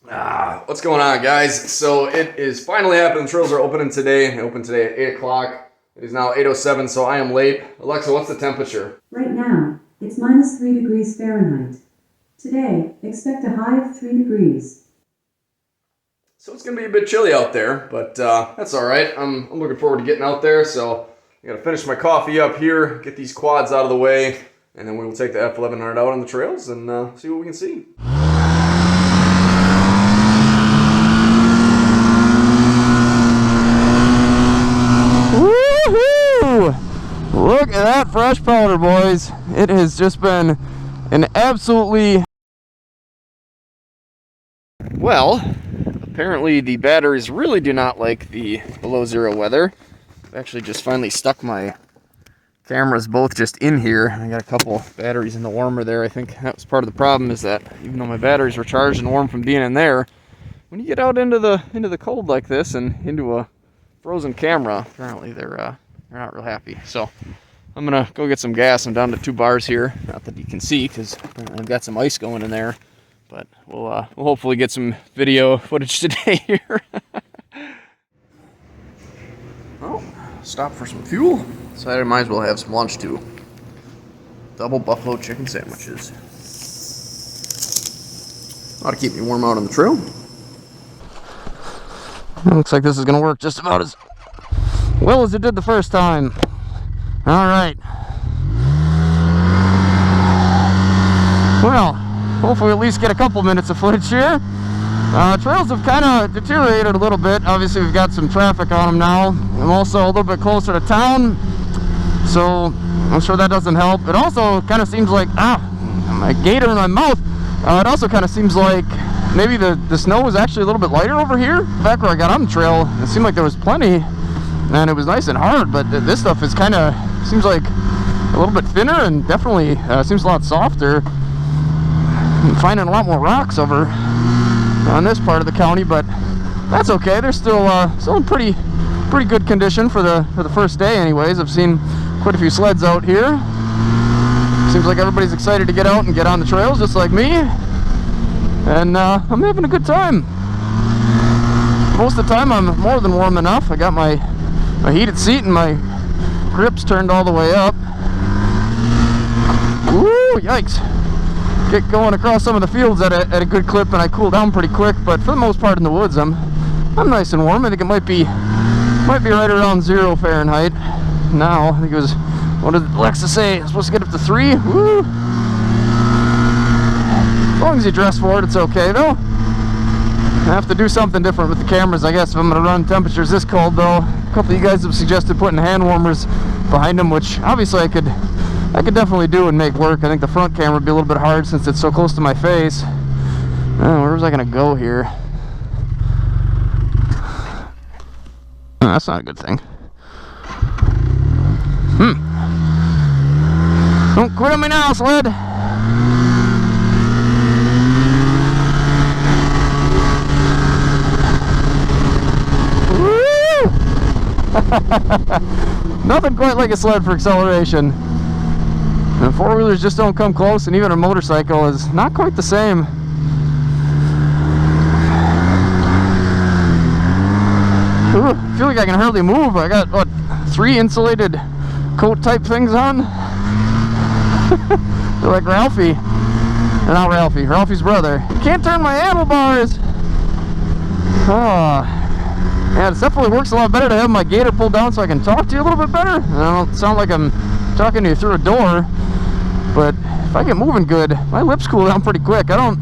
What's going on, guys? So it is finally happening. Trails are opening today. They open today at 8 o'clock. It is now 8:07, so I am late. Alexa, what's the temperature? Right now, it's minus 3 degrees Fahrenheit. Today, expect a high of 3 degrees. So it's going to be a bit chilly out there, but that's all right. I'm looking forward to getting out there, so I got to finish my coffee up here, get these quads out of the way, and then we will take the F1100 out on the trails and see what we can see. Look at that fresh powder, boys. It has just been an absolutely... Well, apparently the batteries really do not like the below zero weather. I've actually just finally stuck my cameras both just in here. I got a couple batteries in the warmer there. I think that was part of the problem, is that even though my batteries were charged and warm from being in there, when you get out into the cold like this and into a frozen camera, apparently they're not real happy. So I'm gonna go get some gas. I'm down to 2 bars here. Not that you can see, because I've got some ice going in there. But we'll hopefully get some video footage today here. Oh, stop for some fuel. So I might as well have some lunch too. Double buffalo chicken sandwiches. Ought to keep me warm out on the trail. It looks like this is gonna work just about as well as it did the first time. All right. Well, hopefully at least get a couple minutes of footage here. Trails have kind of deteriorated a little bit. Obviously, we've got some traffic on them now. I'm also a little bit closer to town, so I'm sure that doesn't help. It also kind of seems like, my gator in my mouth. It also kind of seems like maybe the snow was actually a little bit lighter over here. Back where I got on the trail, it seemed like there was plenty, and it was nice and hard, but this stuff is kind of, seems like a little bit thinner, and definitely seems a lot softer. I'm finding a lot more rocks over on this part of the county, but that's okay. They're still in pretty good condition for the first day anyways. I've seen quite a few sleds out here. Seems like everybody's excited to get out and get on the trails just like me, and I'm having a good time. Most of the time I'm more than warm enough. I got my heated seat and my grips turned all the way up. Woo, yikes. Get going across some of the fields at a good clip, and I cool down pretty quick, but for the most part in the woods I'm nice and warm. I think it might be right around 0 Fahrenheit now. I think it was, what did Alexa say? I'm supposed to get up to 3. Woo! As long as you dress for it, it's okay though. I have to do something different with the cameras, I guess, if I'm going to run temperatures this cold though. A couple of you guys have suggested putting hand warmers behind them, which obviously I could definitely do and make work. I think the front camera would be a little bit hard since it's so close to my face. Where was I going to go here? That's not a good thing. Don't quit on me now, Sled. Nothing quite like a sled for acceleration. And 4-wheelers just don't come close, and even a motorcycle is not quite the same. Ooh, I feel like I can hardly move. I got, what, 3 insulated coat type things on? They're like Ralphie. Or not Ralphie, Ralphie's brother. Can't turn my handlebars! Yeah, it definitely works a lot better to have my gator pulled down so I can talk to you a little bit better. I don't sound like I'm talking to you through a door, but if I get moving good, my lips cool down pretty quick. I don't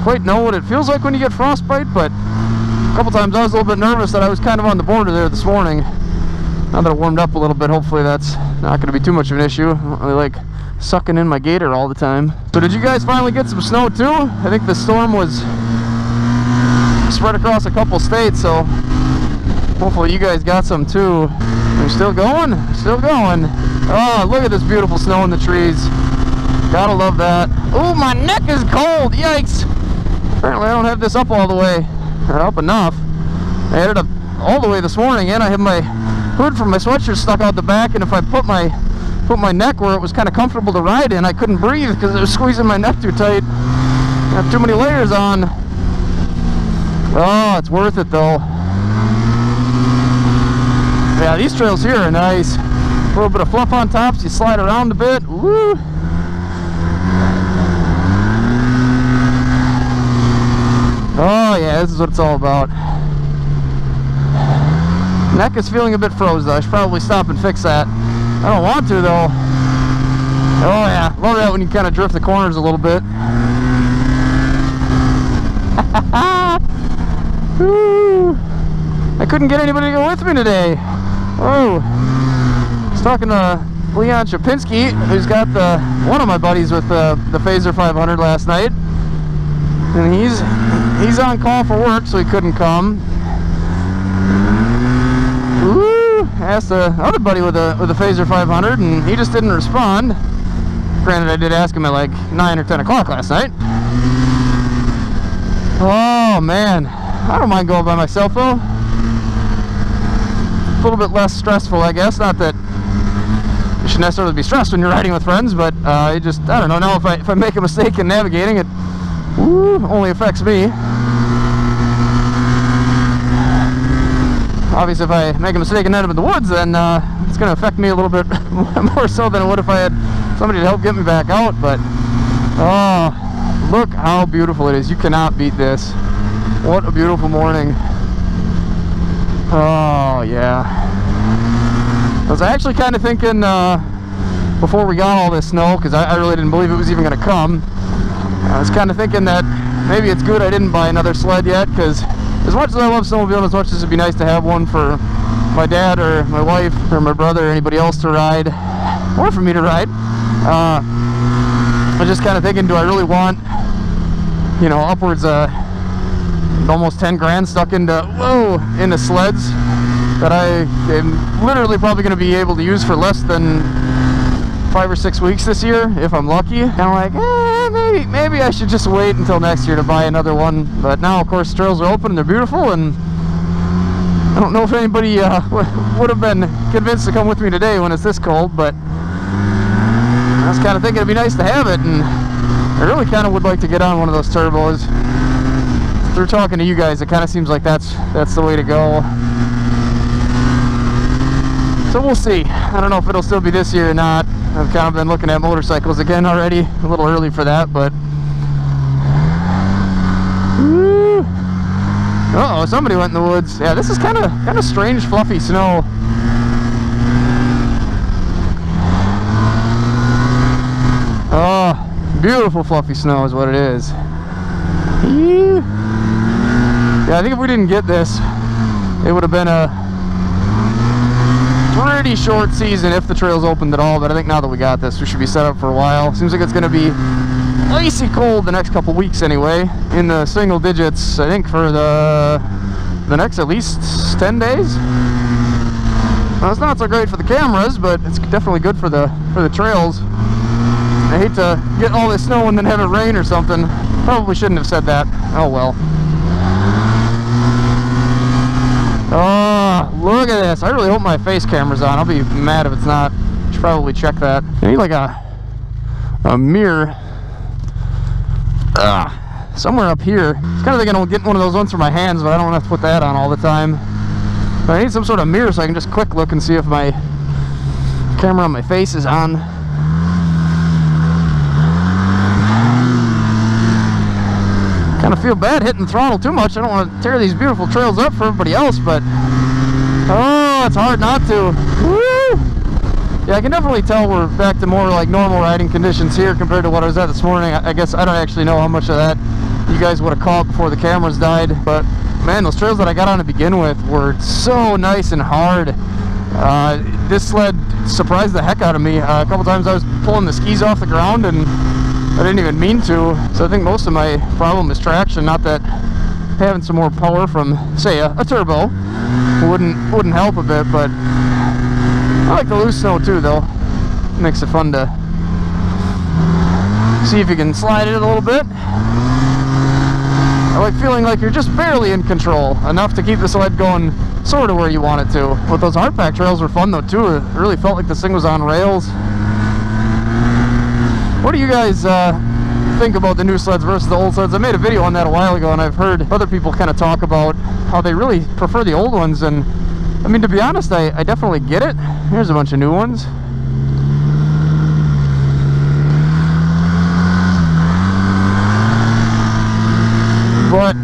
quite know what it feels like when you get frostbite, but a couple times I was a little bit nervous that I was kind of on the border there this morning. Now that it warmed up a little bit, hopefully that's not going to be too much of an issue. I don't really like sucking in my gator all the time. So did you guys finally get some snow too? I think the storm was spread across a couple states, so hopefully you guys got some too. We're still going? Still going. Oh, look at this beautiful snow in the trees. Gotta love that. Oh, my neck is cold. Yikes. Apparently I don't have this up all the way, or up enough. I had it up all the way this morning, and I have my hood from my sweatshirt stuck out the back, and if I put my neck where it was kind of comfortable to ride in, I couldn't breathe because it was squeezing my neck too tight. I have too many layers on. Oh, it's worth it though. Yeah, these trails here are nice. A little bit of fluff on top, so you slide around a bit. Woo! Oh yeah, this is what it's all about. Neck is feeling a bit froze though. I should probably stop and fix that. I don't want to though. Oh yeah, love that when you kind of drift the corners a little bit. Woo. I couldn't get anybody to go with me today. Oh, I was talking to Leon Chapinski, who's got one of my buddies with the Phaser 500 last night, and he's on call for work, so he couldn't come. Woo. I asked the other buddy with the Phaser 500, and he just didn't respond. Granted, I did ask him at like 9 or 10 o'clock last night. Oh man, I don't mind going by myself though. A little bit less stressful, I guess. Not that you should necessarily be stressed when you're riding with friends, but I don't know. Now if I make a mistake in navigating, it only affects me. Obviously, if I make a mistake and end up in the woods, then it's going to affect me a little bit more so than it would if I had somebody to help get me back out. But oh, look how beautiful it is. You cannot beat this. What a beautiful morning. Oh yeah. I was actually kind of thinking before we got all this snow, because I really didn't believe it was even going to come, I was kind of thinking that maybe it's good I didn't buy another sled yet, because as much as I love snowmobiling, as much as it'd be nice to have one for my dad or my wife or my brother or anybody else to ride, or for me to ride, I was just kind of thinking, do I really want, you know, upwards almost 10 grand stuck into sleds that I am literally probably going to be able to use for less than 5 or 6 weeks this year if I'm lucky. And I'm like, maybe I should just wait until next year to buy another one. But now, of course, trails are open and they're beautiful, and I don't know if anybody would have been convinced to come with me today when it's this cold, but I was kind of thinking it'd be nice to have it, and I really kind of would like to get on one of those turbos. Through talking to you guys, it kind of seems like that's the way to go. So we'll see. I don't know if it'll still be this year or not. I've kind of been looking at motorcycles again already. A little early for that, but woo. Uh-oh, somebody went in the woods. Yeah, this is kind of strange, fluffy snow. Oh, beautiful fluffy snow is what it is. Yeah, I think if we didn't get this, it would have been a pretty short season if the trails opened at all. But I think now that we got this, we should be set up for a while. Seems like it's going to be icy cold the next couple weeks anyway, in the single digits, I think, for the next at least 10 days. Well, it's not so great for the cameras, but it's definitely good for the trails. I hate to get all this snow and then have it rain or something. Probably shouldn't have said that. Oh well. Oh, look at this. I really hope my face camera's on. I'll be mad if it's not. Should probably check that. I need like a mirror somewhere up here. I was kind of thinking I'll get one of those ones for my hands, but I don't have to put that on all the time. But I need some sort of mirror so I can just quick look and see if my camera on my face is on. Kind of feel bad hitting the throttle too much. I don't want to tear these beautiful trails up for everybody else, but oh, it's hard not to. Woo! Yeah, I can definitely tell we're back to more like normal riding conditions here compared to what I was at this morning. I guess I don't actually know how much of that you guys would have caught before the cameras died, but man, those trails that I got on to begin with were so nice and hard. This sled surprised the heck out of me. A couple times I was pulling the skis off the ground and I didn't even mean to. So I think most of my problem is traction. Not that having some more power from, say, a turbo wouldn't help a bit, but I like the loose snow too, though. It makes it fun to see if you can slide it a little bit. I like feeling like you're just barely in control, enough to keep the sled going sort of where you want it to. But those hard pack trails were fun though too. It really felt like this thing was on rails. What do you guys think about the new sleds versus the old sleds. I made a video on that a while ago, and I've heard other people kind of talk about how they really prefer the old ones. And I mean, to be honest, I definitely get it. Here's a bunch of new ones. But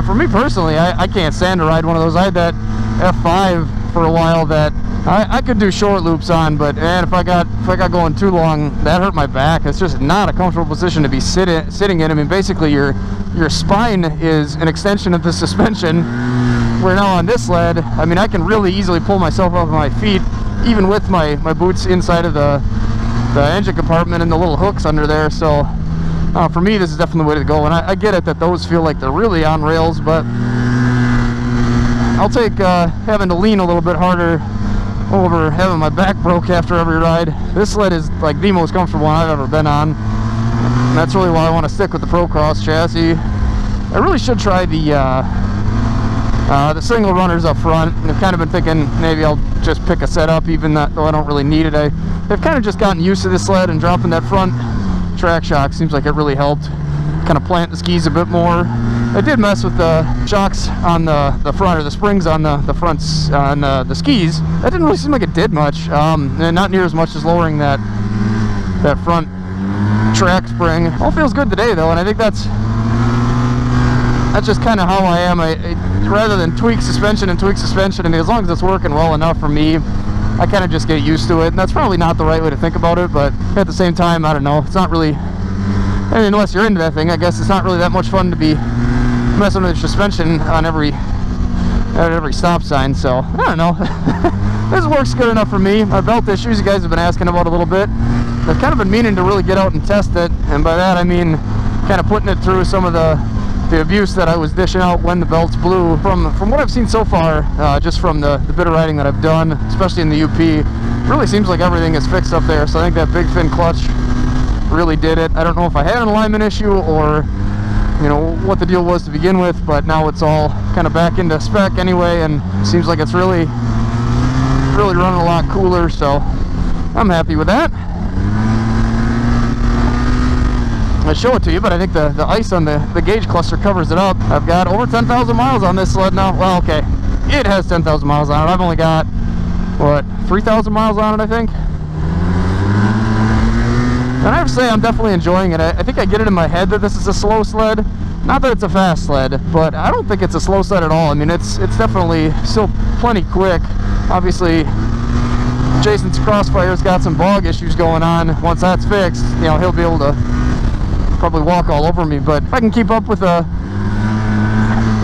for me personally, I can't stand to ride one of those. I had that F5 for a while that I could do short loops on, but man, if I got going too long, that hurt my back. It's just not a comfortable position to be sitting in. I mean, basically your spine is an extension of the suspension. Where now on this sled, I mean, I can really easily pull myself off my feet, even with my boots inside of the engine compartment and the little hooks under there. So for me, this is definitely the way to go. And I get it that those feel like they're really on rails, but I'll take having to lean a little bit harder over having my back broke after every ride. This sled is like the most comfortable one I've ever been on, and that's really why I want to stick with the Procross chassis. I really should try the single runners up front, and I've kind of been thinking maybe I'll just pick a setup, even though I don't really need it. I've kind of just gotten used to this sled, and dropping that front track shock seems like it really helped kind of plant the skis a bit more. I did mess with the shocks on the front, or the springs on the fronts on the skis. That didn't really seem like it did much, and not near as much as lowering that front track spring. All feels good today though, and I think that's just kind of how I am. I rather than tweak suspension, and as long as it's working well enough for me, I kind of just get used to it. And that's probably not the right way to think about it, but at the same time, I don't know, it's not really, I mean, unless you're into that thing, I guess it's not really that much fun to be messing with suspension on at every stop sign. So I don't know. This works good enough for me. My belt issues, you guys have been asking about a little bit. I've kind of been meaning to really get out and test it, and by that I mean kind of putting it through some of the abuse that I was dishing out when the belts blew. From what I've seen so far, just from the bit of riding that I've done, especially in the UP, it really seems like everything is fixed up there. So I think that big fin clutch really did it. I don't know if I had an alignment issue or, you know, what the deal was to begin with, but now it's all kind of back into spec anyway, and it seems like it's really running a lot cooler, so I'm happy with that. I show it to you, but I think the ice on the gauge cluster covers it up. I've got over 10,000 miles on this sled now. Well, okay, it has 10,000 miles on it. I've only got, what, 3,000 miles on it, I think. And I have to say, I'm definitely enjoying it. I think I get it in my head that this is a slow sled. Not that it's a fast sled, but I don't think it's a slow sled at all. I mean, it's definitely still plenty quick. Obviously, Jason's Crossfire's got some bog issues going on. Once that's fixed, you know, he'll be able to probably walk all over me. But if I can keep up with a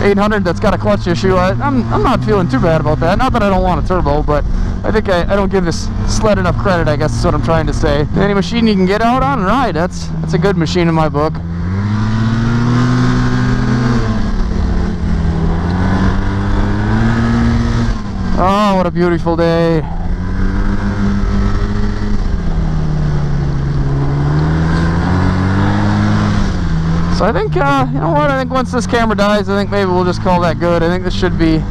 800 that's got a clutch issue, I'm not feeling too bad about that. Not that I don't want a turbo, but I think I don't give this sled enough credit, I guess is what I'm trying to say. Any machine you can get out on and ride, that's a good machine in my book. Oh, what a beautiful day. So I think, you know what, I think once this camera dies, I think maybe we'll just call that good. I think this should be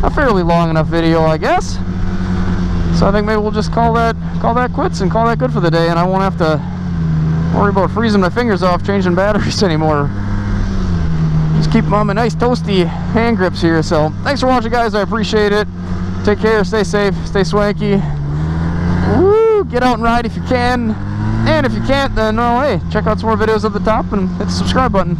a fairly long enough video, I guess. So I think maybe we'll just call that quits and call that good for the day, and I won't have to worry about freezing my fingers off changing batteries anymore. Just keep them on my nice toasty hand grips here. So thanks for watching, guys. I appreciate it. Take care, stay safe, stay swanky. Woo! Get out and ride if you can. And if you can't, then, well, hey, check out some more videos at the top and hit the subscribe button.